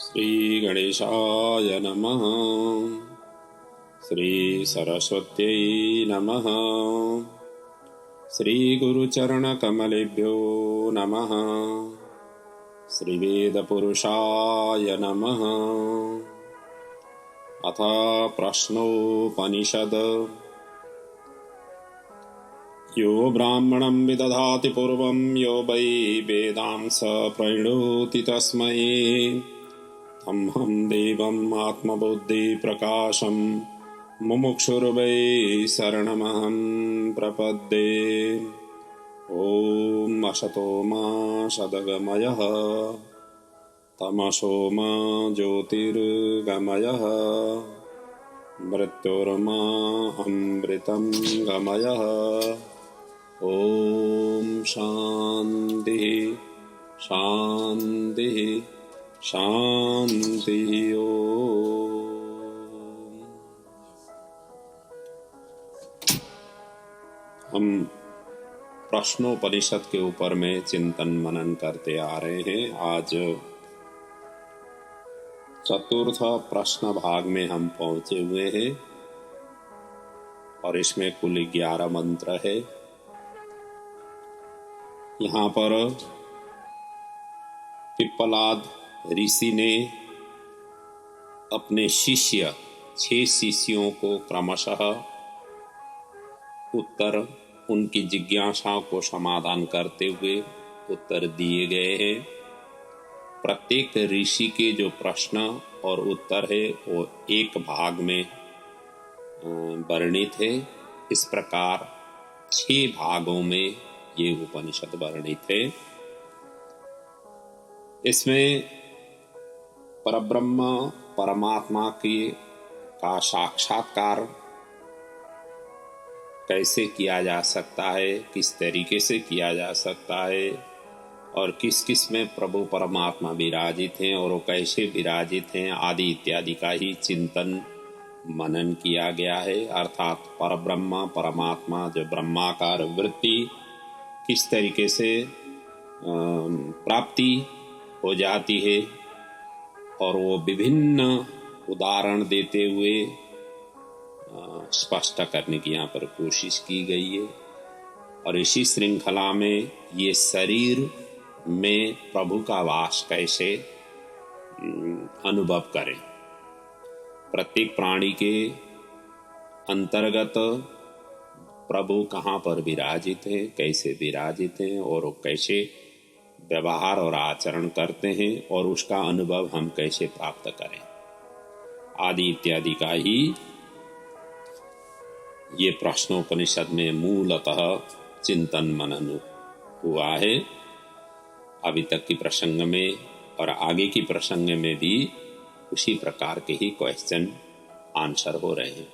श्रीगणेशाय नमः। श्रीसरस्वत्यै नमः। श्रीगुरुचरणकमलेभ्यो नमः। श्रीवेदपुरुषाय नमः। अथ प्रश्नोपनिषद्। यो ब्राह्मणं विदधाति पूर्वं यो वै वेदां स प्रणोति तस्मै तमहं देवम् आत्मबुद्धिप्रकाशं मुमुक्षुर्वै शरणमहं प्रपद्ये। ॐ असतो मा सद्गमयः तमसो मा ज्योतिर्गमयः मृत्युर्मा अमृतं गमयः। ॐ शान्तिः शान्तिः शान्ति। हम प्रश्नोपनिषद के ऊपर में चिंतन मनन करते आ रहे हैं। आज चतुर्थ प्रश्न भाग में हम पहुंचे हुए हैं और इसमें कुल 11 मंत्र है। यहाँ पर पिप्पलाद ऋषि ने अपने 6 शिष्यों को क्रमशः उत्तर, उनकी जिज्ञासाओं को समाधान करते हुए उत्तर दिए गए हैं। प्रत्येक ऋषि के जो प्रश्न और उत्तर है वो एक भाग में वर्णित है। इस प्रकार 6 भागों में ये उपनिषद वर्णित है। इसमें परब्रह्म परमात्मा का साक्षात्कार कैसे किया जा सकता है, किस तरीके से किया जा सकता है और किस किस में प्रभु परमात्मा विराजित हैं और वो कैसे विराजित हैं आदि इत्यादि का ही चिंतन मनन किया गया है। अर्थात परब्रह्म परमात्मा जो ब्रह्माकार वृत्ति किस तरीके से प्राप्ति हो जाती है और वो विभिन्न उदाहरण देते हुए स्पष्ट करने की यहाँ पर कोशिश की गई है। और इसी श्रृंखला में ये शरीर में प्रभु का वास कैसे अनुभव करें, प्रत्येक प्राणी के अंतर्गत प्रभु कहाँ पर विराजित हैं, कैसे विराजित हैं और कैसे व्यवहार और आचरण करते हैं और उसका अनुभव हम कैसे प्राप्त करें आदि इत्यादि का ही ये प्रश्नोपनिषद में मूलतः चिंतन मनन हुआ है। अभी तक की प्रसंग में और आगे की प्रसंग में भी उसी प्रकार के ही क्वेश्चन आंसर हो रहे हैं।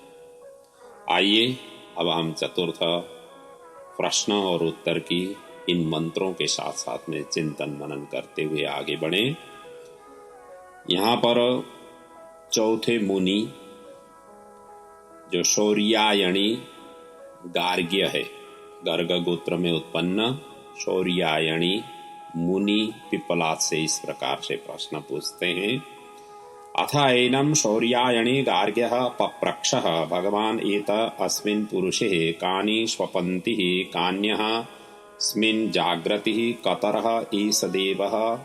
आइए अब हम चतुर्थ प्रश्न और उत्तर की इन मंत्रों के साथ साथ में चिंतन मनन करते हुए आगे बढ़ें। यहाँ पर चौथे मुनि जो शौर्यायणी गार्ग्य है, गर्ग गोत्र में उत्पन्न शौर्यायणी मुनि पिप्पलाद से इस प्रकार से प्रश्न पूछते हैं। अथ एनं शौर्यायणी गार्ग्यः पप्रक्षः भगवान् एत अस्मिन् पुरुषे कानि स्वपन्ति कान्यः स्मिन् जाग्रति कतरः ईश देवः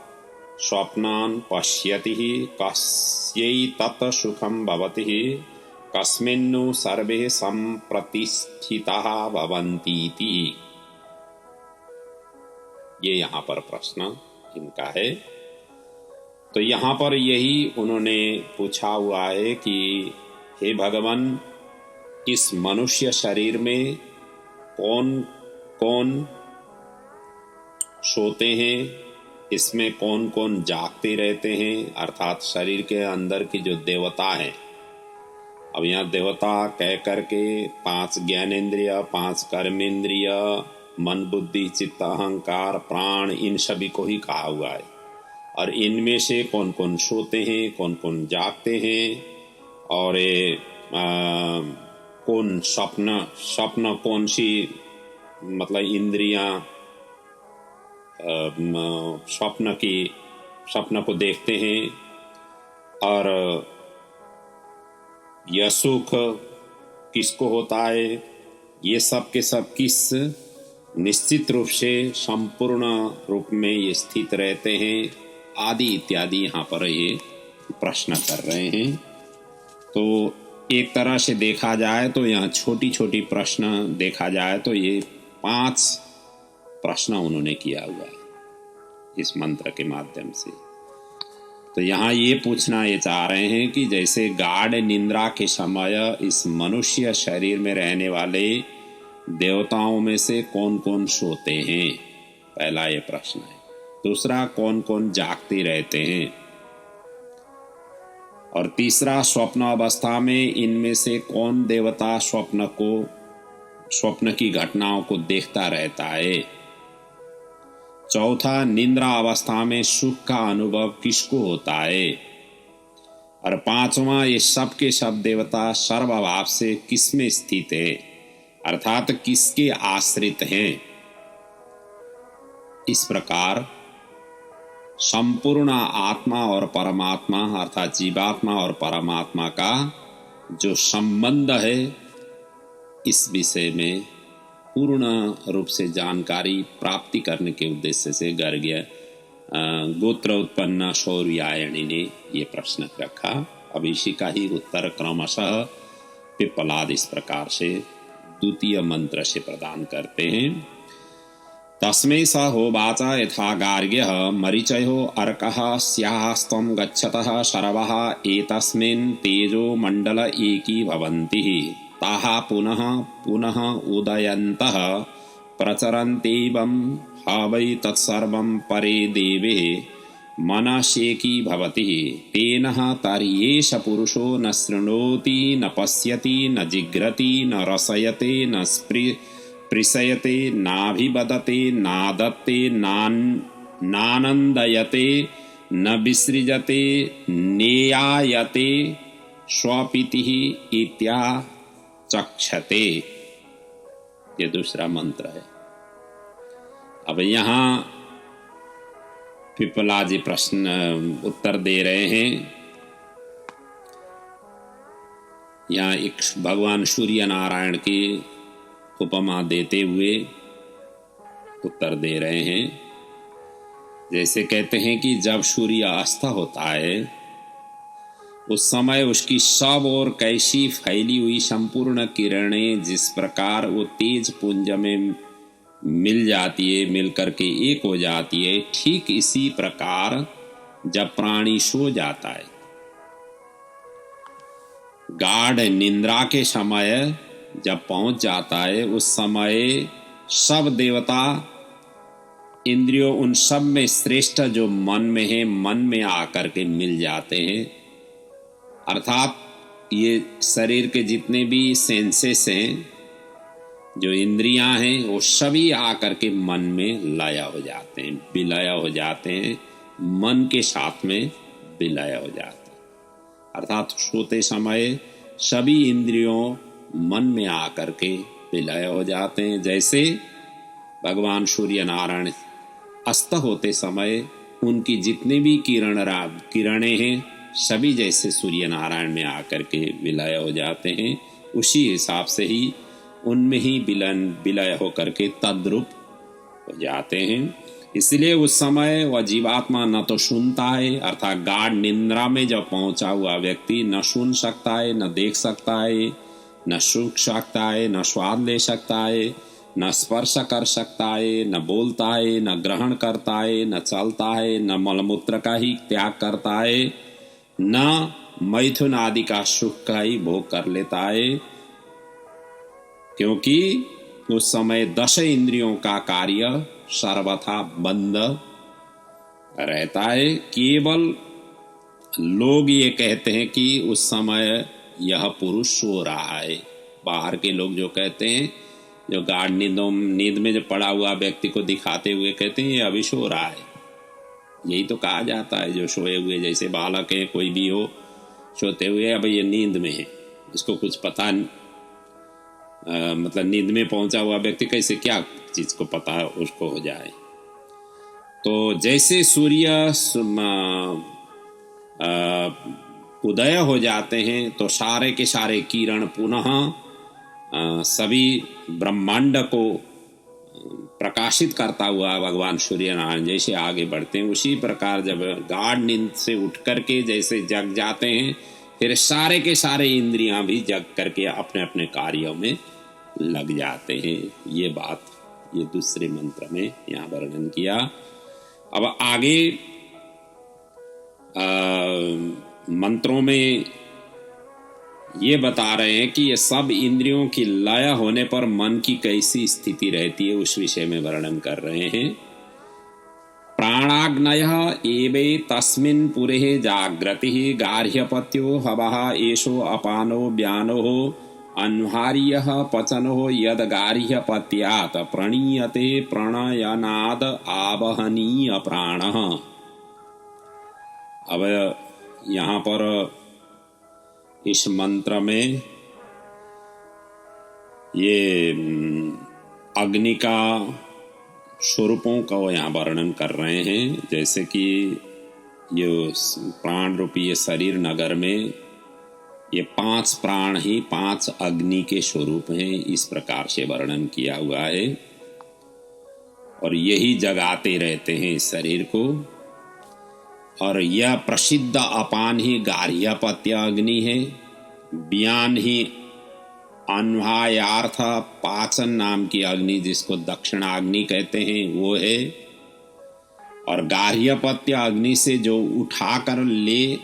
स्वप्नान् पश्यति कस्यैतत् सुखं भवति कस्मिन्नु सर्वे संप्रतिष्ठिताः भवन्तीति। ये यहाँ पर प्रश्न इनका है। तो यहाँ पर यही उन्होंने पूछा हुआ है कि हे भगवान, इस मनुष्य शरीर में कौन कौन सोते हैं, इसमें कौन कौन जागते रहते हैं, अर्थात शरीर के अंदर की जो देवता है। अब यहाँ देवता कह करके 5 ज्ञानेंद्रिय, 5 कर्मेंद्रिय, मन बुद्धि चित्त अहंकार प्राण, इन सभी को ही कहा हुआ है। और इनमें से कौन कौन सोते हैं, कौन कौन जागते हैं और कौन स्वप्न कौन सी मतलब इंद्रियां स्वप्न को देखते हैं और यह सुख किसको होता है, ये सब के सब किस निश्चित रूप से संपूर्ण रूप में ये स्थित रहते हैं आदि इत्यादि यहाँ पर ये प्रश्न कर रहे हैं। तो एक तरह से देखा जाए तो यहाँ छोटी छोटी प्रश्न देखा जाए तो ये 5 प्रश्न उन्होंने किया हुआ है इस मंत्र के माध्यम से। तो यहाँ ये पूछना ये चाह रहे हैं कि जैसे गाढ़ निद्रा के समय इस मनुष्य शरीर में रहने वाले देवताओं में से कौन कौन सोते हैं, पहला ये प्रश्न है। दूसरा, कौन कौन जागते रहते हैं, और तीसरा, स्वप्न अवस्था में इनमें से कौन देवता स्वप्न की घटनाओं को देखता रहता है। चौथा, निद्रा अवस्था में सुख का अनुभव किसको होता है। और पांचवा, ये सब के सब देवता सर्वभाव से किसमें स्थित है, अर्थात किसके आश्रित हैं। इस प्रकार संपूर्ण आत्मा और परमात्मा अर्थात जीवात्मा और परमात्मा का जो संबंध है, इस विषय में पूर्ण रूप से जानकारी प्राप्ति करने के उद्देश्य से गर्ग्य गोत्र उत्पन्न शौर्यायणी ने ये प्रश्न रखा। अब इसी का ही उत्तर क्रमशः पिप्पलाद इस प्रकार से द्वितीय मंत्र से प्रदान करते हैं। तस्मै स होवाच यथा गार्ग्यः मरीचयो अर्कः स्यास्त्वं गच्छतः शरवः एतस्मिन् तेजो मंडल एकी भवन्ति ताः पुनः पुनः उदयन्तः प्रचरन्त्येवं ह वै तत्सर्वं परे देवे मनसेकी भवति तेन तर्ह्येष पुरुषो न शृणोति न पश्यति न जिघ्रति न रसयते न स्पृशयते नाभिवदते नादत्ते नानन्दयते न विसृजते नेयायते स्वपितिः इत्याचक्षते। ये दूसरा मंत्र है। अब यहाँ पिप्पला जी प्रश्न उत्तर दे रहे हैं। यहाँ एक भगवान सूर्य नारायण की उपमा देते हुए उत्तर दे रहे हैं। जैसे कहते हैं कि जब सूर्य अस्त होता है उस समय उसकी सब ओर कैसी फैली हुई संपूर्ण किरणें जिस प्रकार वो तेज पुंज में मिल जाती है, मिल करके एक हो जाती है, ठीक इसी प्रकार जब प्राणी सो जाता है, गाढ़ निद्रा के समय जब पहुंच जाता है, उस समय सब देवता इंद्रियों उन सब में श्रेष्ठ जो मन में है, मन में आकर के मिल जाते हैं। अर्थात ये शरीर के जितने भी सेंसेस हैं, जो इंद्रियां हैं, वो सभी आकर के मन में लय हो जाते हैं, विलय हो जाते हैं, मन के साथ में विलय हो जाते हैं। अर्थात सोते समय सभी इंद्रियों मन में आकर के विलय हो जाते हैं। जैसे भगवान सूर्य नारायण अस्त होते समय उनकी जितने भी किरणें हैं, सभी जैसे सूर्य नारायण में आकर के विलय हो जाते हैं, उसी हिसाब से ही उनमें ही विलय होकर के तद्रूप हो जाते हैं। इसलिए उस समय वह जीवात्मा न तो सुनता है, अर्थात गाढ़ निद्रा में जब पहुंचा हुआ व्यक्ति न सुन सकता है, न देख सकता है, न सूंघ सकता है, न स्वाद ले सकता है, न स्पर्श कर सकता है, न बोलता है, न ग्रहण करता है, न चलता है, न मलमूत्र का ही त्याग करता है, न मैथुन आदि का सुख का ही भोग कर लेता है, क्योंकि उस समय 10 इंद्रियों का कार्य सर्वथा बंद रहता है। केवल लोग ये कहते हैं कि उस समय यह पुरुष सो रहा है। बाहर के लोग जो कहते हैं, जो गाढ़ नींद में जो पड़ा हुआ व्यक्ति को दिखाते हुए कहते हैं ये अभी सो रहा है। यही तो कहा जाता है, जो सोए हुए जैसे बालक है, कोई भी हो सोते हुए, अब ये नींद में है, इसको कुछ पता मतलब नींद में पहुंचा हुआ व्यक्ति कैसे क्या चीज को पता है उसको हो जाए। तो जैसे सूर्य उदय हो जाते हैं तो सारे के सारे किरण पुनः सभी ब्रह्मांड को प्रकाशित करता हुआ भगवान सूर्य नारायण जैसे आगे बढ़ते हैं, उसी प्रकार जब गाढ़ नींद से उठ करके जैसे जग जाते हैं, फिर सारे के सारे इंद्रियां भी जग करके अपने अपने कार्यों में लग जाते हैं। ये बात ये दूसरे मंत्र में यहाँ वर्णन किया। अब आगे मंत्रों में ये बता रहे हैं कि ये सब इंद्रियों की लय होने पर मन की कैसी स्थिति रहती है, उस विषय में वर्णन कर रहे हैं। प्राणाग्नयः एवे तस्मिन् पुरे जाग्रतिः गार्ह्यपत्यो हवः एषो अपानो व्यानो अन्हार्यः पचनो यद गार्ह्यपत्यात् प्रणीयते प्रणयनाद आवहनीय प्राणः। अब यहाँ पर इस मंत्र में ये अग्नि का स्वरूपों का यहाँ वर्णन कर रहे हैं। जैसे कि ये प्राण रूपी ये शरीर नगर में ये 5 प्राण ही 5 अग्नि के स्वरूप हैं, इस प्रकार से वर्णन किया हुआ है। और यही जगाते रहते हैं इस शरीर को। और यह प्रसिद्ध अपान ही गार्ह्यपत्य अग्नि है, व्यान ही अन्वायार्थ पाचन नाम की अग्नि जिसको दक्षिणाग्नि कहते हैं वो है। और गार्ह्यपत्य अग्नि से जो उठाकर ले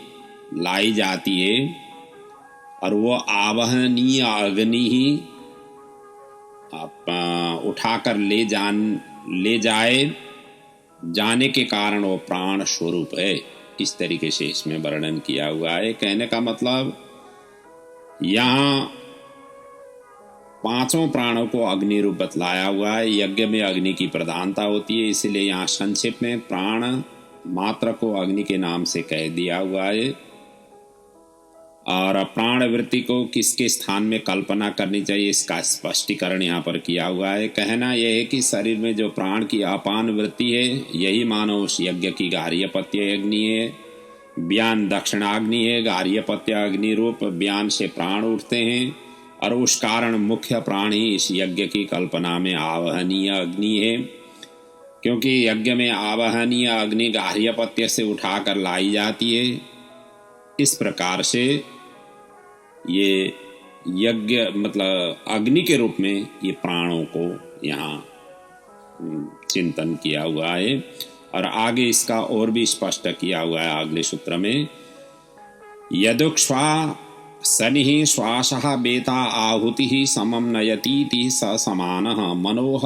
लाई जाती है और वो आवहनीय अग्नि ही उठाकर ले जाने के कारण वो प्राण स्वरूप है। इस तरीके से इसमें वर्णन किया हुआ है। कहने का मतलब यहाँ 5 प्राणों को अग्नि रूप बतलाया हुआ है। यज्ञ में अग्नि की प्रधानता होती है, इसलिए यहाँ संक्षेप में प्राण मात्र को अग्नि के नाम से कह दिया हुआ है। और प्राण वृत्ति को किसके स्थान में कल्पना करनी चाहिए इसका स्पष्टीकरण यहाँ पर किया हुआ है। कहना यह है कि शरीर में जो प्राण की अपान वृत्ति है यही मानो उस यज्ञ की गार्ह्यपत्य अग्नि है। व्यान दक्षिणाग्नि है, गार्ह्यपत्य अग्नि रूप व्यान से प्राण उठते हैं और उस कारण मुख्य प्राण ही इस यज्ञ की कल्पना में आवहनीय अग्नि है। क्योंकि यज्ञ में आवहनीय अग्नि गार्ह्यपत्य से उठाकर लाई जाती है। इस प्रकार से ये यज्ञ मतलब अग्नि के रूप में ये प्राणों को यहाँ चिंतन किया हुआ है। और आगे इसका और भी स्पष्ट किया हुआ है अगले सूत्र में। यदुक्ष्वा शनि श्वासः बेता आहुति समम नयतीति स समानः मनोह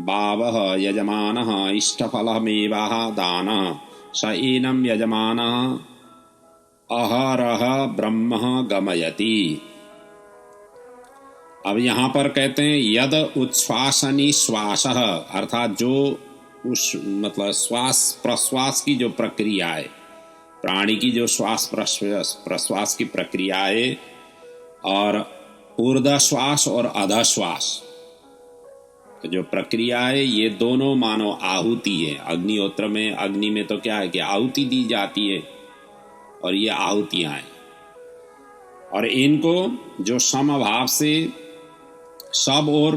भावः यजमानः इष्टफलमेवाह दानः स एनं यजमानः अहरह ब्रह्म गमयति। अब यहाँ पर कहते हैं यद उच्छ्वासनी श्वास अर्थात जो उस मतलब श्वास प्रश्वास की जो प्रक्रिया है, प्राणी की जो श्वास प्रश्वास की प्रक्रिया है और ऊर्ध्वश्वास और अधश्वास जो प्रक्रिया है ये दोनों मानो आहुति है। अग्निहोत्र में अग्नि में तो क्या है कि आहुति दी जाती है और ये आहुतियां हैं। और इनको जो समभाव से सब ओर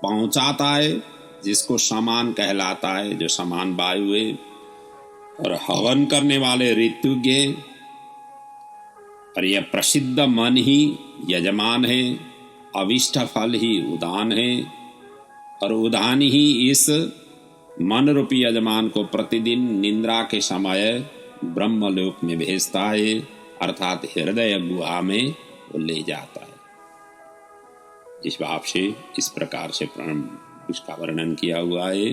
पहुंचाता है जिसको समान कहलाता है, जो समान वायु है। और हवन करने वाले ऋतुज्ञ और यह प्रसिद्ध मन ही यजमान है, अविष्ट फल ही उदान है और उदान ही इस मन रूपी यजमान को प्रतिदिन निद्रा के समय ब्रह्मलोक में भेजता है अर्थात हृदय गुहा में वो ले जाता है। इस भाव से इस प्रकार से इसका वर्णन किया हुआ है।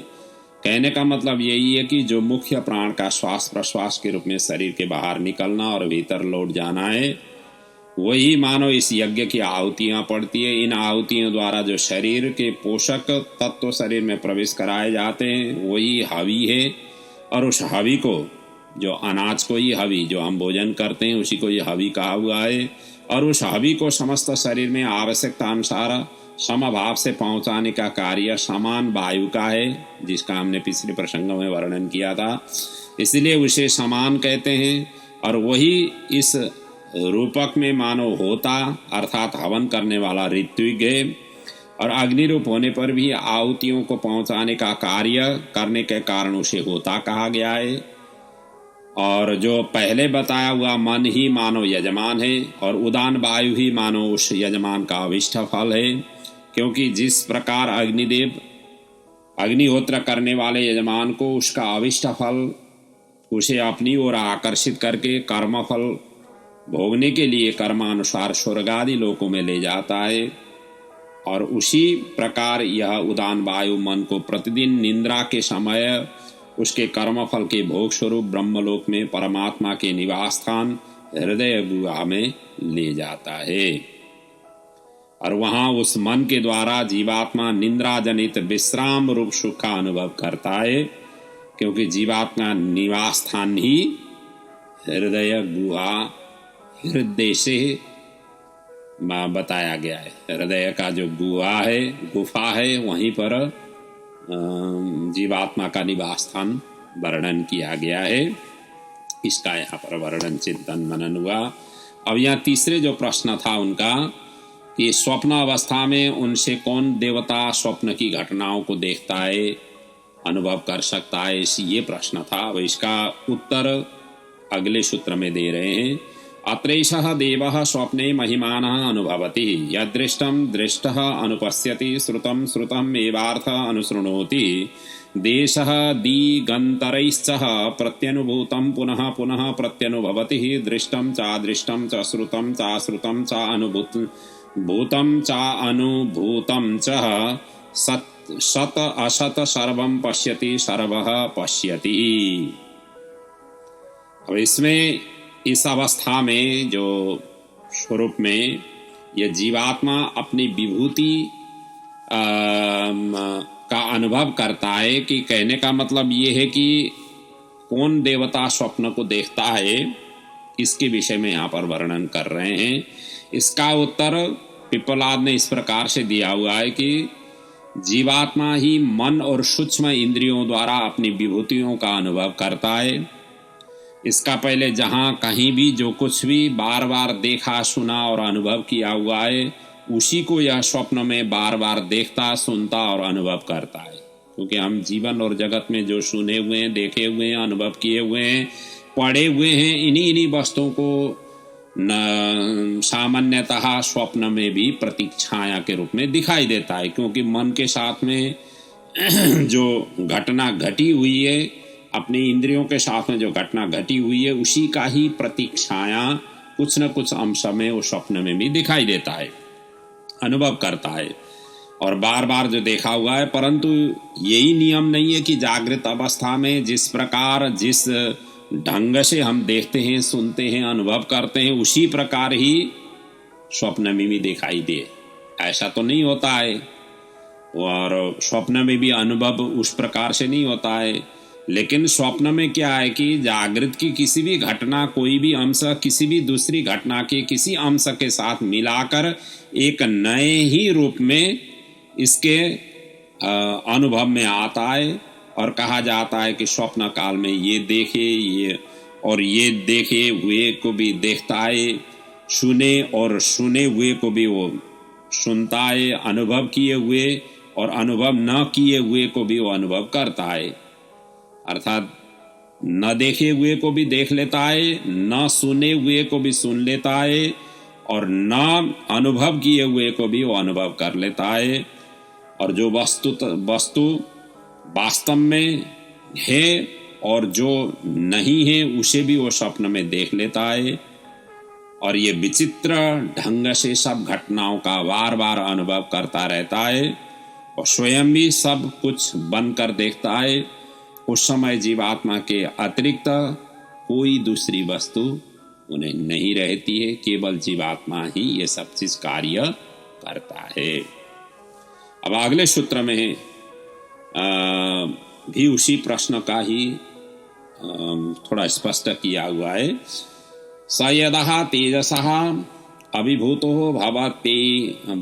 कहने का मतलब यही है कि जो मुख्य प्राण का श्वास प्रश्वास के रूप में शरीर के बाहर निकलना और भीतर लौट जाना है वही मानो इस यज्ञ की आहुतियां पड़ती है। इन आहुतियों द्वारा जो शरीर के पोषक तत्व शरीर में प्रवेश कराए जाते हैं वही हवि है। और उस हवि को जो अनाज को ही हवि जो हम भोजन करते हैं उसी को ये हवि कहा हुआ है। और उस हवि को समस्त शरीर में आवश्यकता अनुसार समभाव से पहुंचाने का कार्य समान वायु का है, जिसका हमने पिछले प्रसंगों में वर्णन किया था। इसलिए उसे समान कहते हैं। और वही इस रूपक में मानो होता अर्थात हवन करने वाला ऋत्विज्ञ और अग्नि रूप होने पर भी आहुतियों को पहुंचाने का कार्य करने के कारण उसे होता कहा गया है। और जो पहले बताया हुआ मन ही मानो यजमान है और उदान वायु ही मानो उस यजमान का अभिष्ट फल है, क्योंकि जिस प्रकार अग्निदेव अग्निहोत्र करने वाले यजमान को उसका अभिष्ट फल उसे अपनी ओर आकर्षित करके कर्मफल भोगने के लिए कर्मानुसार स्वर्ग आदि लोकों में ले जाता है, और उसी प्रकार यह उदान वायु मन को प्रतिदिन निद्रा के समय उसके कर्मफल के भोग स्वरूप ब्रह्मलोक में परमात्मा के निवास स्थान हृदय गुहा में ले जाता है। और वहां उस मन के द्वारा जीवात्मा निद्रा जनित विश्राम रूप सुख का अनुभव करता है, क्योंकि जीवात्मा निवास स्थान ही हृदय गुहा हृदय से बताया गया है। हृदय का जो गुहा है, गुफा है, वहीं पर जीवात्मा का निवास स्थान वर्णन किया गया है। इसका यहाँ पर वर्णन चिंतन मनन हुआ। अब यहाँ तीसरे जो प्रश्न था उनका कि स्वप्न अवस्था में उनसे कौन देवता स्वप्न की घटनाओं को देखता है, अनुभव कर सकता है, ये प्रश्न था। अब इसका उत्तर अगले सूत्र में दे रहे हैं। अत्रैषः देवः स्वप्ने महिमानः अनुभवति, यदृष्टं दृष्टः अनुपश्यति, श्रुतं श्रुतम् एवार्थः अनुशृणोति, देशः दिगन्तरैश्च प्रत्यनुभूतं पुनः पुनः प्रत्यनुभवति, दृष्टं चादृष्टं च श्रुतं चाश्रुतं च अनुभूतं चानुभूतं च सत असत सर्वं पश्यति सर्वः पश्यति। अब इसमें इस अवस्था में जो स्वरूप में यह जीवात्मा अपनी विभूति का अनुभव करता है, कि कहने का मतलब ये है कि कौन देवता स्वप्न को देखता है, इसके विषय में यहाँ पर वर्णन कर रहे हैं। इसका उत्तर पिप्पलाद ने इस प्रकार से दिया हुआ है कि जीवात्मा ही मन और सूक्ष्म इंद्रियों द्वारा अपनी विभूतियों का अनुभव करता है। इसका पहले जहाँ कहीं भी जो कुछ भी बार बार देखा सुना और अनुभव किया हुआ है, उसी को यह स्वप्न में बार बार देखता सुनता और अनुभव करता है। क्योंकि हम जीवन और जगत में जो सुने हुए हैं, देखे हुए हैं, अनुभव किए हुए हैं, पढ़े हुए हैं, इन्हीं वस्तुओं को सामान्यतः स्वप्न में भी प्रतीक छाया के रूप में दिखाई देता है। क्योंकि मन के साथ में जो घटना घटी हुई है, अपनी इंद्रियों के साथ में जो घटना घटी हुई है, उसी का ही प्रतीक छाया कुछ न कुछ अंश में वो स्वप्न में भी दिखाई देता है, अनुभव करता है और बार बार जो देखा हुआ है। परंतु यही नियम नहीं है कि जागृत अवस्था में जिस प्रकार जिस ढंग से हम देखते हैं, सुनते हैं, अनुभव करते हैं, उसी प्रकार ही स्वप्न में भी दिखाई दे, ऐसा तो नहीं होता है। और स्वप्न में भी अनुभव उस प्रकार से नहीं होता है। लेकिन स्वप्न में क्या है कि जागृत की किसी भी घटना, कोई भी अंश किसी भी दूसरी घटना के किसी अंश के साथ मिलाकर एक नए ही रूप में इसके अनुभव में आता है, और कहा जाता है कि स्वप्न काल में ये देखे, ये और ये देखे हुए को भी देखता है, सुने और सुने हुए को भी वो सुनता है, अनुभव किए हुए और अनुभव न किए हुए को भी वो अनुभव करता है। अर्थात न देखे हुए को भी देख लेता है, न सुने हुए को भी सुन लेता है, और न अनुभव किए हुए को भी वो अनुभव कर लेता है। और जो वस्तु वास्तव में है और जो नहीं है, उसे भी वो स्वप्न में देख लेता है। और ये विचित्र ढंग से सब घटनाओं का बार बार अनुभव करता रहता है, और स्वयं भी सब कुछ बन कर देखता है। उस समय जीवात्मा के अतिरिक्त कोई दूसरी वस्तु उन्हें नहीं रहती है, केवल जीवात्मा ही ये सब चीज कार्य करता है। अब अगले सूत्र में भी उसी प्रश्न का ही थोड़ा स्पष्ट किया हुआ है। स यदः तेजसः अभिभूतो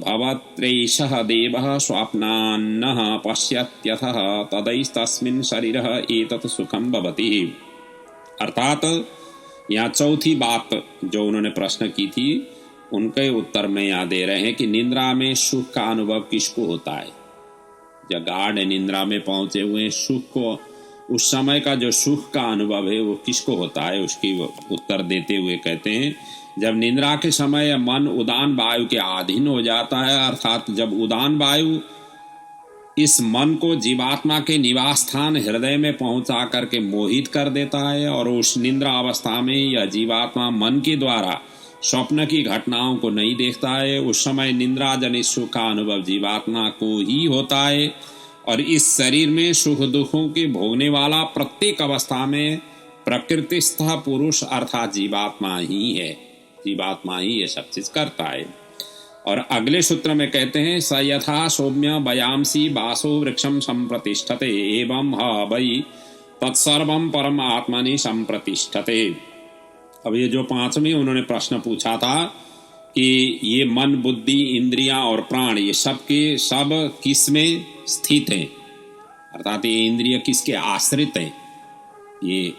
भवत्रैषः देवः स्वप्नान्नः पश्यत्यथः तदैस्तस्मिन् शरीरः एतत् सुखं भवति। अर्थात यहाँ चौथी बात जो उन्होंने प्रश्न की थी उनके उत्तर में यहाँ दे रहे हैं कि निद्रा में सुख का अनुभव किसको होता है। जब गाढ़ निद्रा में पहुंचे हुए सुख को, उस समय का जो सुख का अनुभव है वो किसको होता है, उसकी उत्तर देते हुए कहते हैं जब निद्रा के समय मन उदान वायु के अधीन हो जाता है, अर्थात जब उदान वायु इस मन को जीवात्मा के निवास स्थान हृदय में पहुंचा करके मोहित कर देता है और उस निद्रा अवस्था में यह जीवात्मा मन के द्वारा स्वप्न की घटनाओं को नहीं देखता है, उस समय निद्रा जनित सुख का अनुभव जीवात्मा को ही होता है और इस शरीर में सुख दुखों के भोगने वाला प्रत्येक अवस्था में प्रकृतिस्थ पुरुष अर्थात जीवात्मा ही है। जीवात्मा ही ये सब चीज करता है। और अगले सूत्र में कहते हैं स यथा सौम्य बयांसी बासो वृक्षम संप्रतिष्ठते एवं ह वै तत्सर्वम परम आत्मनि संप्रतिष्ठते। अब ये जो पांचवें उन्होंने प्रश्न पूछा था कि ये मन बुद्धि इंद्रियां और प्राण ये सब के सब किस में स्थित हैं, अर्थात ये इंद्रिय किसके आश्रित हैं, ये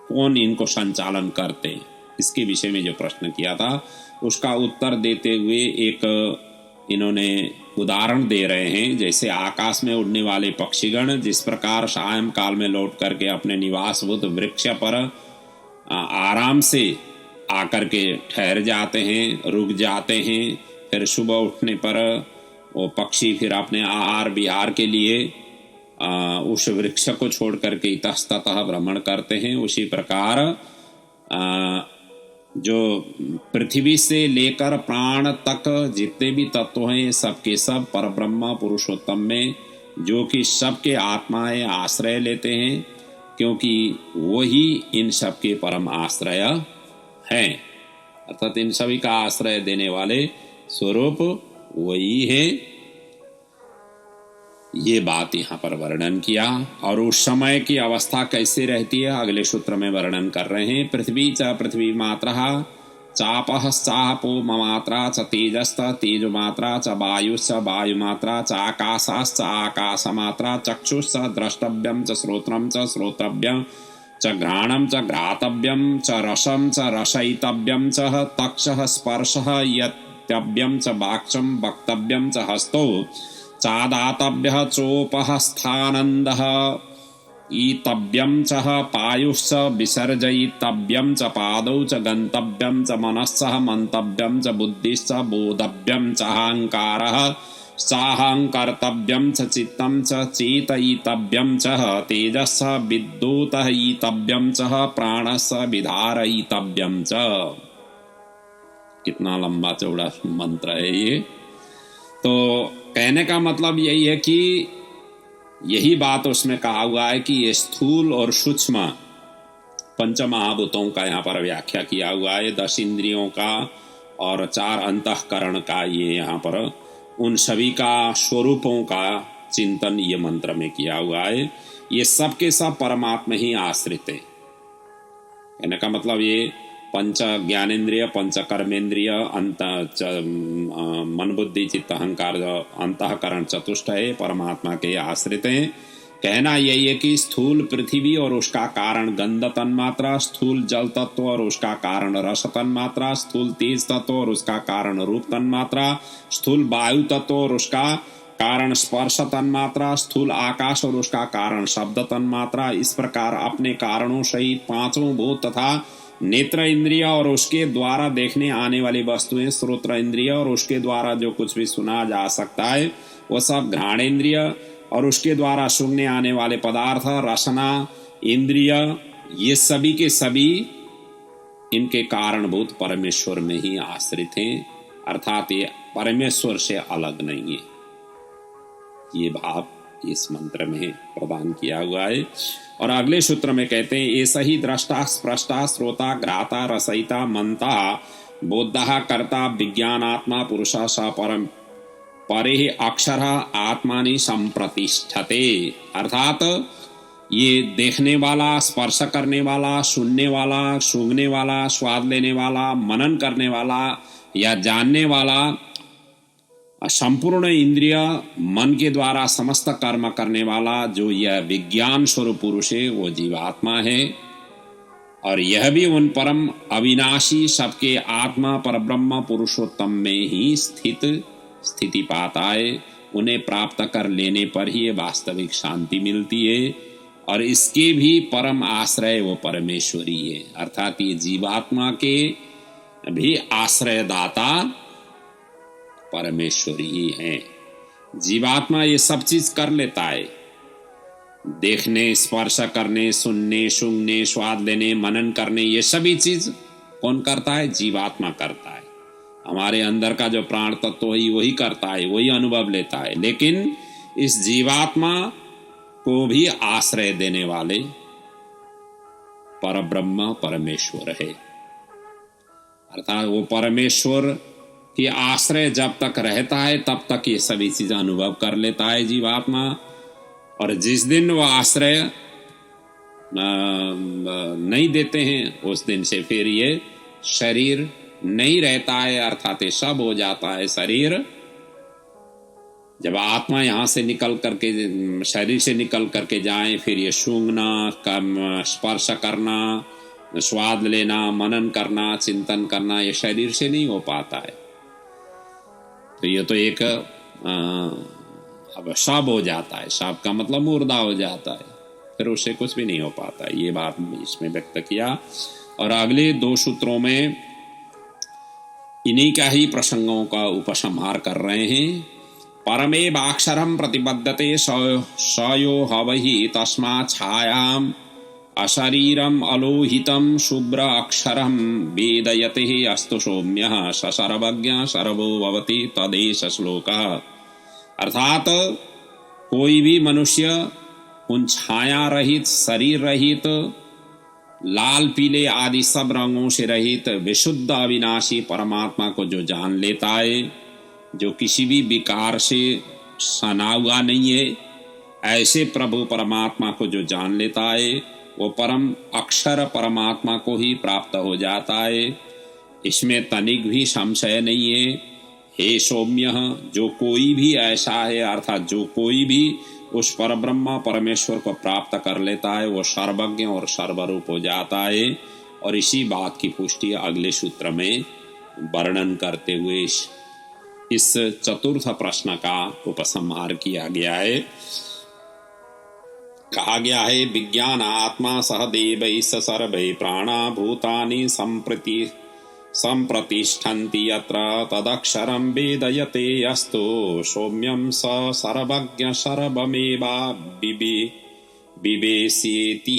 कौन इनको संचालन करते हैं, इसके विषय में जो प्रश्न किया था उसका उत्तर देते हुए एक इन्होंने उदाहरण दे रहे हैं। जैसे आकाश में उड़ने वाले पक्षीगण जिस प्रकार सायं काल में लौट करके अपने निवासभूत वृक्ष पर आराम से आकर के ठहर जाते हैं, रुक जाते हैं, फिर सुबह उठने पर वो पक्षी फिर अपने आहार विहार के लिए उस वृक्ष को छोड़ करके इतस्ततः भ्रमण करते हैं, उसी प्रकार जो पृथ्वी से लेकर प्राण तक जितने भी तत्व हैं सबके सब परब्रह्म पुरुषोत्तम में जो कि सबके आत्माएं आश्रय लेते हैं, क्योंकि वही इन सबके परम आश्रय हैं, अर्थात इन सभी का आश्रय देने वाले स्वरूप वही है। ये बात यहाँ पर वर्णन किया। और उस समय की अवस्था कैसे रहती है अगले सूत्र में वर्णन कर रहे हैं। पृथ्वी च पृथ्वी मात्रा चापः चापो मात्रा च तेजस्त तेज मात्रा च वायुश्च वायु मात्रा च आकाशाश्च आकाश मात्रा चक्षुश्च द्रष्टव्यम च श्रोत्रम च श्रोतव्यम च घ्राणम च घ्रातव्यम च रसम च रसयितव्यम च तक्षः स्पर्शः यतव्यम च वाक्चम वक्तव्यम च हस्तो चादातव्यः चोपहस्थानन्दः ईतव्यं च पायुश्च विसर्जयितव्यं च पादौ च गन्तव्यं च मनश्च मन्तव्यं च बुद्धिश्च बोधव्यं च अहङ्कारः चाहङ्कर्तव्यं च चित्तं च चेतयितव्यं च तेजश्च विद्युतयितव्यं च प्राणश्च विधारयितव्यं च। कितना लंबा चौड़ा मंत्र है ये। तो कहने का मतलब यही है कि यही बात उसमें कहा हुआ है कि ये स्थूल और सूक्ष्म पंच महाभूतों का यहाँ पर व्याख्या किया हुआ है, 10 इंद्रियों का और 4 अंतःकरण का, ये यहाँ पर उन सभी का स्वरूपों का चिंतन ये मंत्र में किया हुआ है। ये सब के सब परमात्मा ही आश्रित है। कहने का मतलब ये पंच ज्ञानेन्द्रिय पंच कर्मेंद्रिय मन बुद्धि चित्त अहंकार अंतःकरण चतुष्ट है परमात्मा के आश्रित हैं। कहना यही है कि स्थूल पृथ्वी और उसका कारण गंध तन्मात्रा, स्थूल जल तत्व और उसका कारण रस तन्मात्रा, स्थूल तेज तत्व और उसका कारण रूप तन्मात्रा, स्थूल वायु तत्व और उसका कारण स्पर्श तन्मात्रा, स्थूल आकाश और उसका कारण शब्द तन्मात्रा, इस प्रकार अपने कारणों सहित 5 भूत तथा नेत्र इंद्रिय और उसके द्वारा देखने आने वाली वस्तुएं, श्रोत्र इंद्रिय और उसके द्वारा जो कुछ भी सुना जा सकता है वो सब, घ्राणेन्द्रिय और उसके द्वारा सूंघने आने वाले पदार्थ, रसना इंद्रिय, ये सभी के सभी इनके कारणभूत परमेश्वर में ही आश्रित हैं, अर्थात ये परमेश्वर से अलग नहीं है। ये भाव इस मंत्र में प्रदान किया हुआ है। और अगले सूत्र में कहते हैं ऐसा ही दृष्टा स्पृष्टा श्रोता ग्राता रसयिता मंता बोधा कर्ता विज्ञानात्मा पुरुषा स परम परे अक्षर आत्मानि संप्रतिष्ठते, अर्थात ये देखने वाला, स्पर्श करने वाला, सुनने वाला, सूंघने वाला, स्वाद लेने वाला, मनन करने वाला या जानने वाला, संपूर्ण इंद्रिय मन के द्वारा समस्त कर्म करने वाला जो यह विज्ञान स्वरूप पुरुष है वो जीवात्मा है। और यह भी उन परम अविनाशी सबके आत्मा पर ब्रह्म पुरुषोत्तम में ही स्थिति पाता है। उन्हें प्राप्त कर लेने पर ही वास्तविक शांति मिलती है और इसके भी परम आश्रय वो परमेश्वरी है। अर्थात ये जीवात्मा के भी आश्रयदाता परमेश्वरी ही है। जीवात्मा ये सब चीज कर लेता है, देखने, स्पर्श करने, सुनने, सूंघने, स्वाद लेने, मनन करने, ये सभी चीज कौन करता है? जीवात्मा करता है। हमारे अंदर का जो प्राण तत्व है वही करता है, वही अनुभव लेता है। लेकिन इस जीवात्मा को भी आश्रय देने वाले परब्रह्म परमेश्वर है। अर्थात वो परमेश्वर की आश्रय जब तक रहता है तब तक ये सभी चीज अनुभव कर लेता है जीवात्मा। और जिस दिन वो आश्रय नहीं देते हैं उस दिन से फिर ये शरीर नहीं रहता है, अर्थात ये सब हो जाता है शरीर। जब आत्मा यहाँ से निकल करके, शरीर से निकल करके जाए, फिर ये सूंघना, स्पर्श करना, स्वाद लेना, मनन करना, चिंतन करना, ये शरीर से नहीं हो पाता है। तो ये तो एक अब शब हो जाता है। शब का मतलब मुर्दा हो जाता है, फिर उससे कुछ भी नहीं हो पाता है। ये बात इसमें व्यक्त किया। और अगले 2 सूत्रों में इन्हीं का ही प्रसंगों का उपसंहार कर रहे हैं। परमेवाक्षरम प्रतिबद्धते सयो हवहि तस्मा छायाम अशरीरम अलोहितम शुभ्र अक्षरम वेदयते अस्तु सौम्यः स सर्वज्ञ सर्वो भवति तदेश श्लोकः। अर्थात कोई भी मनुष्य उन छाया रहित, शरीर रहित, लाल पीले आदि सब रंगों से रहित विशुद्ध अविनाशी परमात्मा को जो जान लेता है, जो किसी भी विकार से सना हुआ नहीं है, ऐसे प्रभु परमात्मा को जो जान लेता है वो परम अक्षर परमात्मा को ही प्राप्त हो जाता है। इसमें तनिक भी संशय नहीं है। हे सौम्य, जो कोई भी ऐसा है, अर्थात जो कोई भी उस परब्रह्म परमेश्वर को प्राप्त कर लेता है वो सर्वज्ञ और सर्वरूप हो जाता है। और इसी बात की पुष्टि अगले सूत्र में वर्णन करते हुए इस चतुर्थ प्रश्न का उपसंहार किया गया है। कहा गया है, विज्ञान आत्मा सह देवैः सर्वैः प्राणा भूतानि संप्रतिष्ठन्ति यत्र तदक्षरं वेदयते अस्तु सौम्यं स सर्वज्ञ सर्वमेवा विवेशयति।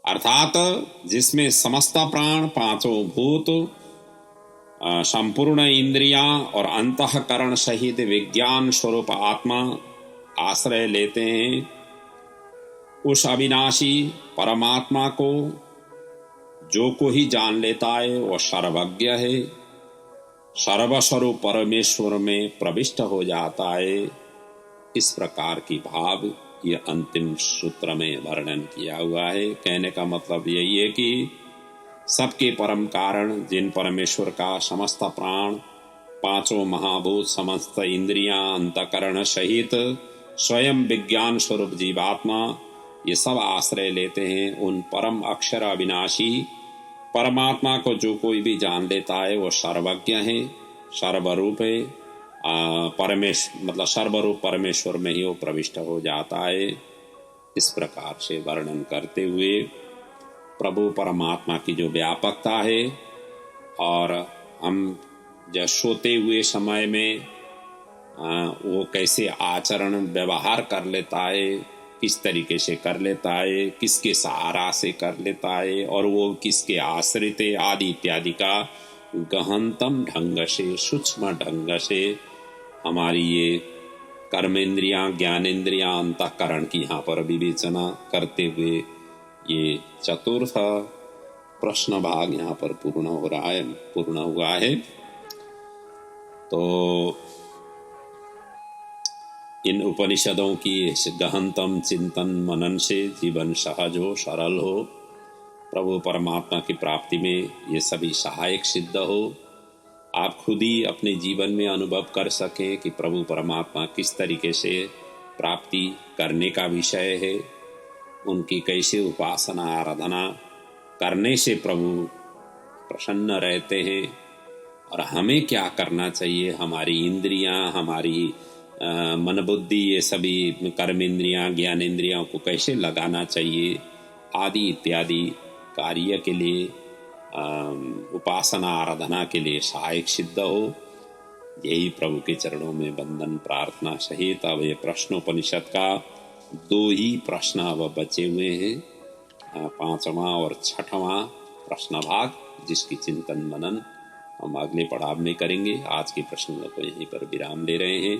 अर्थात जिसमें समस्त प्राण, पांचों भूत, संपूर्ण इंद्रियां और अंतःकरण सहित विज्ञान स्वरूप आत्मा आश्रय लेते हैं, उस अविनाशी परमात्मा को जो कोई जान लेता है वह सर्वज्ञ है, सर्वस्वरूप परमेश्वर में प्रविष्ट हो जाता है। इस प्रकार की भाव ये अंतिम सूत्र में वर्णन किया हुआ है। कहने का मतलब यही है कि सबके परम कारण जिन परमेश्वर का समस्त प्राण, पांचों महाभूत, समस्त इंद्रियां, अंतकरण सहित स्वयं विज्ञान स्वरूप जीवात्मा ये सब आश्रय लेते हैं, उन परम अक्षर अविनाशी परमात्मा को जो कोई भी जान लेता है वो सर्वज्ञ है, सर्वरूप है। मतलब सर्वरूप परमेश्वर में ही वो प्रविष्ट हो जाता है। इस प्रकार से वर्णन करते हुए प्रभु परमात्मा की जो व्यापकता है और हम जब सोते हुए समय में वो कैसे आचरण व्यवहार कर लेता है, किस तरीके से कर लेता है, किसके सहारा से कर लेता है और वो किसके आश्रित है आदि इत्यादि का गहनतम ढंग से, सूक्ष्म ढंग से हमारी ये कर्मेंद्रियां, ज्ञानेंद्रियां, अंतःकरण की यहाँ पर विवेचना करते हुए ये चतुर्थ प्रश्न भाग यहाँ पर पूर्ण हुआ है। तो इन उपनिषदों की गहनतम चिंतन मनन से जीवन सहज हो, सरल हो, प्रभु परमात्मा की प्राप्ति में ये सभी सहायक सिद्ध हो। आप खुद ही अपने जीवन में अनुभव कर सकें कि प्रभु परमात्मा किस तरीके से प्राप्ति करने का विषय है उनकी कैसे उपासना आराधना करने से प्रभु प्रसन्न रहते हैं, और हमें क्या करना चाहिए, हमारी इंद्रियां, हमारी मन बुद्धि, ये सभी कर्म इंद्रियां, ज्ञान इंद्रियों को कैसे लगाना चाहिए आदि इत्यादि कार्य के लिए, उपासना आराधना के लिए सहायक सिद्ध हो। यही प्रभु के चरणों में वंदन प्रार्थना सहित अब ये प्रश्नोपनिषद का 2 ही प्रश्न अब बचे हुए हैं, 5वां और 6वां प्रश्न भाग, जिसकी चिंतन मनन हम अगले पड़ाव में करेंगे। आज के प्रश्न को यहीं पर विराम ले रहे हैं।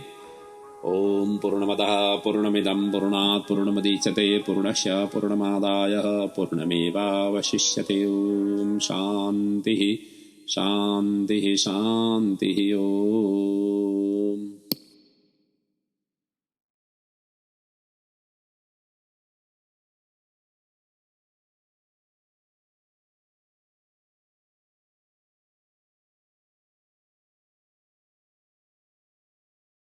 ओम पूर्णमदः पूर्णमिदं पूर्णात् पूर्णमुदच्यते पूर्णस्य पूर्णमादाय पूर्णमेवावशिष्यते। ओम शांति शांति शांति। ओम।